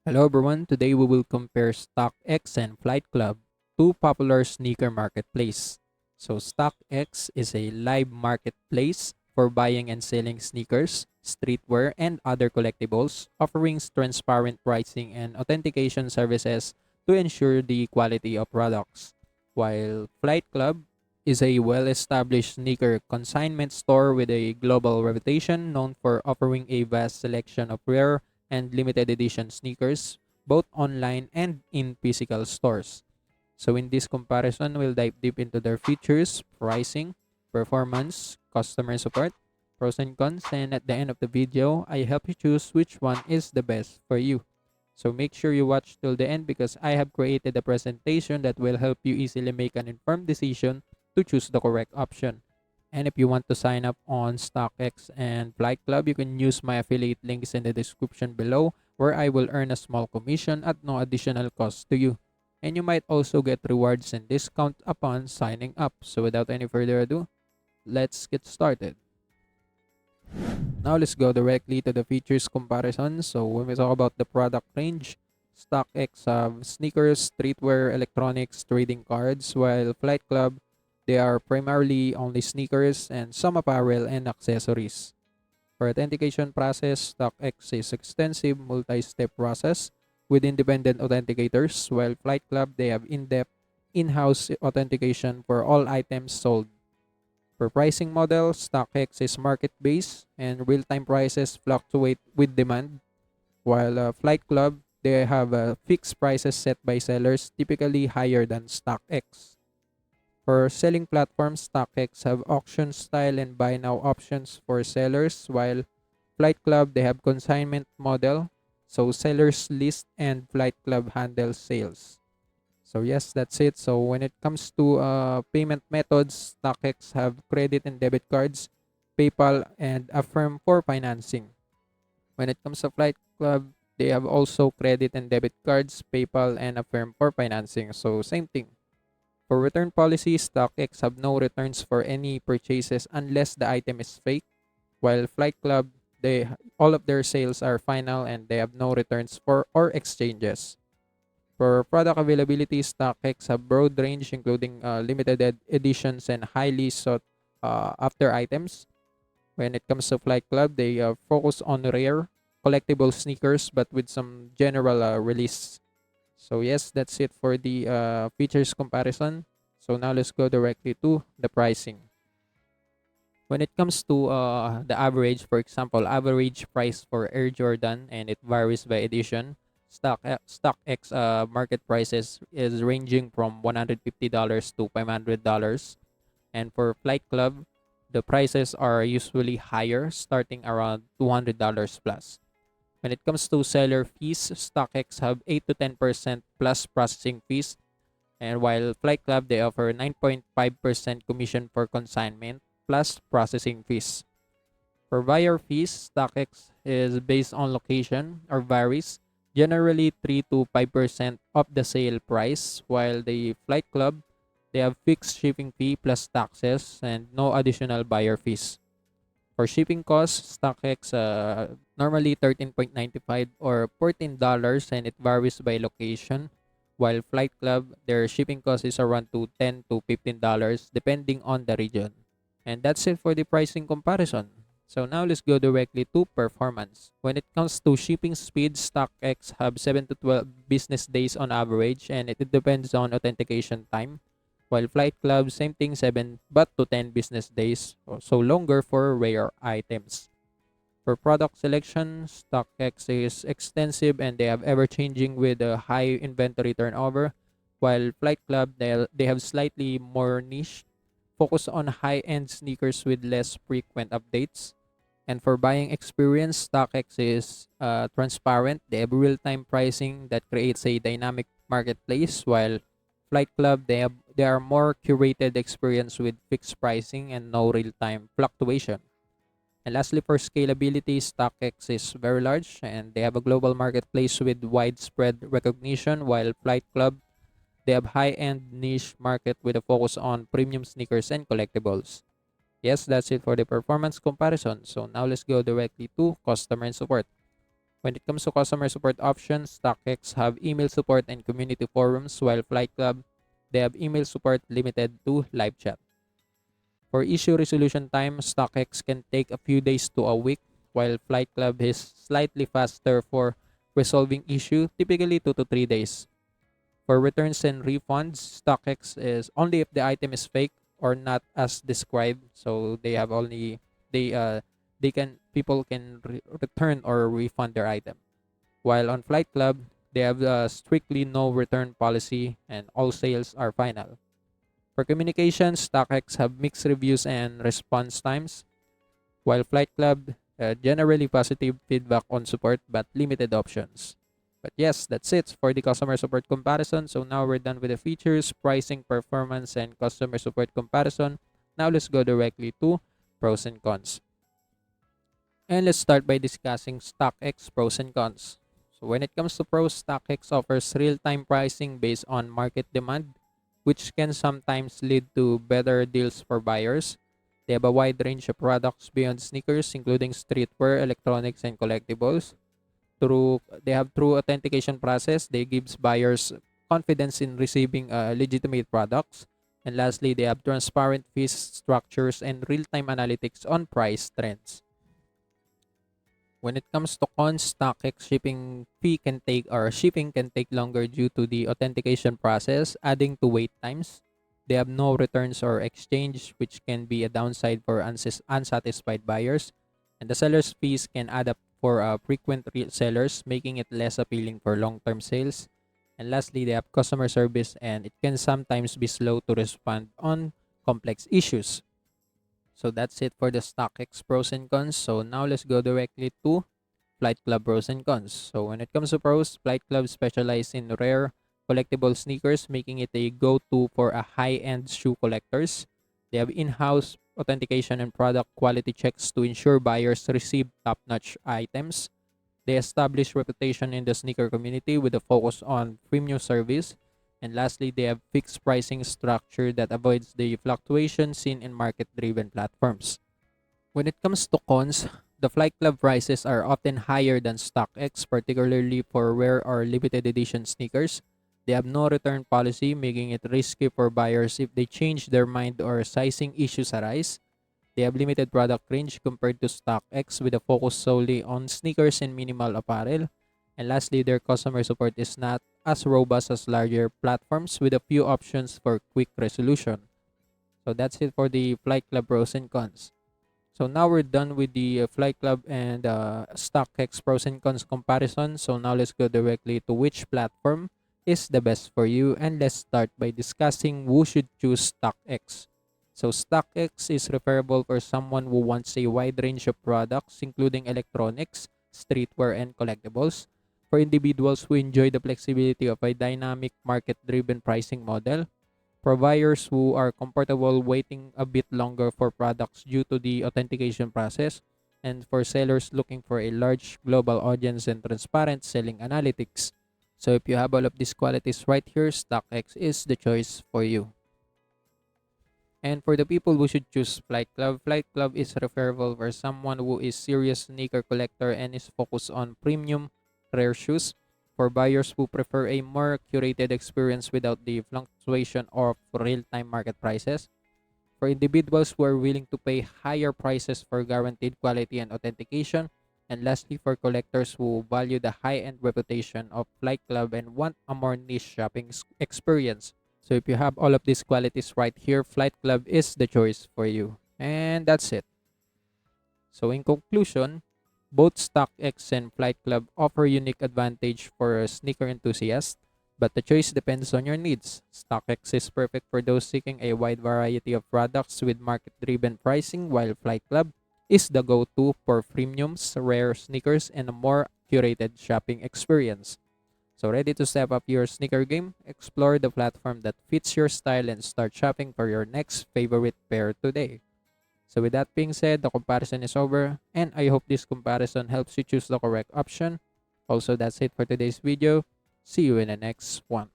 Hello everyone, today we will compare StockX and Flight Club, two popular sneaker marketplace. So StockX is a live marketplace for buying and selling sneakers, streetwear, and other collectibles, offering transparent pricing and authentication services to ensure the quality of products. While Flight Club is a well-established sneaker consignment store with a global reputation known for offering a vast selection of rare and limited edition sneakers, both online and in physical stores. So, in this comparison, we'll dive deep into their features, pricing, performance, customer support, pros and cons, and at the end of the video, I help you choose which one is the best for you. So, make sure you watch till the end because I have created a presentation that will help you easily make an informed decision to choose the correct option. And if you want to sign up on StockX and Flight Club, you can use my affiliate links in the description below where I will earn a small commission at no additional cost to you. And you might also get rewards and discount upon signing up. So without any further ado, let's get started. Now let's go directly to the features comparison. So when we talk about the product range, StockX have sneakers, streetwear, electronics, trading cards, while Flight Club they are primarily only sneakers and some apparel and accessories. For authentication process, StockX is extensive multi-step process with independent authenticators, while Flight Club they have in-depth in-house authentication for all items sold. For pricing model, StockX is market-based and real-time prices fluctuate with demand, while Flight Club they have fixed prices set by sellers, typically higher than StockX. For selling platforms, StockX have auction style and buy now options for sellers, while Flight Club they have consignment model, so sellers list and Flight Club handles sales. So yes, that's it. So when it comes to payment methods, StockX have credit and debit cards, PayPal, and Affirm for financing. When it comes to Flight Club, they have also credit and debit cards, PayPal, and Affirm for financing. So same thing. For return policy, StockX have no returns for any purchases unless the item is fake, while Flight Club, all of their sales are final and they have no returns for or exchanges. For product availability, StockX have broad range including limited editions and highly sought after items. When it comes to Flight Club, they focus on rare, collectible sneakers but with some general release. So yes, that's it for the features comparison. So now let's go directly to the pricing. When it comes to the average, for example, average price for Air Jordan, and it varies by edition. StockX market prices is ranging from $150 to $500, and for Flight Club, the prices are usually higher, starting around $200 plus. When it comes to seller fees, StockX have 8 to 10% plus processing fees, and while Flight Club they offer 9.5% commission for consignment plus processing fees. For buyer fees, StockX is based on location or varies, generally 3 to 5% of the sale price, while the Flight Club they have fixed shipping fee plus taxes and no additional buyer fees. For shipping costs, StockX normally 13.95 or $14 and it varies by location. While Flight Club, their shipping cost is around to $10 to $15 depending on the region. And that's it for the pricing comparison. So now let's go directly to performance. When it comes to shipping speed, StockX have 7 to 12 business days on average and it depends on authentication time. While Flight Club, same thing, 7 but to 10 business days, so longer for rare items. For product selection, StockX is extensive and they have ever-changing with a high inventory turnover, while Flight Club, they have slightly more niche, focus on high-end sneakers with less frequent updates. And for buying experience, StockX is transparent. They have real-time pricing that creates a dynamic marketplace, while Flight Club, they are more curated experience with fixed pricing and no real-time fluctuation. And lastly, for scalability, StockX is very large and they have a global marketplace with widespread recognition, while Flight Club, they have high-end niche market with a focus on premium sneakers and collectibles. Yes, that's it for the performance comparison. So now let's go directly to customer support. When it comes to customer support options, StockX have email support and community forums, while Flight Club, they have email support limited to live chat. For issue resolution time, StockX can take a few days to a week, while Flight Club is slightly faster for resolving issue, typically 2 to 3 days. For returns and refunds, StockX is only if the item is fake or not as described. So they have only they can people can return or refund their item. While on Flight Club, they have strictly no return policy and all sales are final. For communications, StockX have mixed reviews and response times, while Flight Club generally positive feedback on support but limited options. But yes, that's it for the customer support comparison. So now we're done with the features, pricing, performance, and customer support comparison. Now let's go directly to pros and cons. And let's start by discussing StockX pros and cons. So when it comes to pros, StockX offers real-time pricing based on market demand, which can sometimes lead to better deals for buyers. They have a wide range of products beyond sneakers, including streetwear, electronics, and collectibles. Through authentication process, they gives buyers confidence in receiving legitimate products. And lastly, they have transparent fees structures and real-time analytics on price trends. When it comes to cons, StockX shipping can take longer due to the authentication process, adding to wait times. They have no returns or exchange, which can be a downside for unsatisfied buyers. And the seller's fees can add up for frequent sellers, making it less appealing for long-term sales. And lastly, they have customer service, and it can sometimes be slow to respond on complex issues. So that's it for the StockX pros and cons. So now let's go directly to Flight Club pros and cons. So when it comes to pros, Flight Club specializes in rare collectible sneakers, making it a go-to for a high-end shoe collectors. They have in-house authentication and product quality checks to ensure buyers receive top-notch items. They establish reputation in the sneaker community with a focus on premium service. And lastly, they have fixed pricing structure that avoids the fluctuation seen in market-driven platforms. When it comes to cons, the Flight Club prices are often higher than StockX, particularly for rare or limited edition sneakers. They have no return policy, making it risky for buyers if they change their mind or sizing issues arise. They have limited product range compared to StockX with a focus solely on sneakers and minimal apparel. And lastly, their customer support is not as robust as larger platforms with a few options for quick resolution. So that's it for the Flight Club pros and cons. So now we're done with the Flight Club and StockX pros and cons comparison. So now let's go directly to which platform is the best for you, and let's start by discussing who should choose StockX. So StockX is preferable for someone who wants a wide range of products including electronics, streetwear, and collectibles. For individuals who enjoy the flexibility of a dynamic market-driven pricing model, for buyers who are comfortable waiting a bit longer for products due to the authentication process, and for sellers looking for a large global audience and transparent selling analytics. So if you have all of these qualities right here, StockX is the choice for you. And for the people who should choose Flight Club is referable for someone who is serious sneaker collector and is focused on premium rare shoes. For buyers who prefer a more curated experience without the fluctuation of real-time market prices. For individuals who are willing to pay higher prices for guaranteed quality and authentication. And lastly, for collectors who value the high-end reputation of Flight Club and want a more niche shopping experience. So if you have all of these qualities right here, Flight Club is the choice for you. And that's it. So in conclusion, both StockX and Flight Club offer unique advantage for sneaker enthusiasts, but the choice depends on your needs. StockX is perfect for those seeking a wide variety of products with market-driven pricing, while Flight Club is the go-to for premiums, rare sneakers, and a more curated shopping experience. So ready to step up your sneaker game? Explore the platform that fits your style and start shopping for your next favorite pair today. So with that being said, the comparison is over, and I hope this comparison helps you choose the correct option. Also, that's it for today's video. See you in the next one.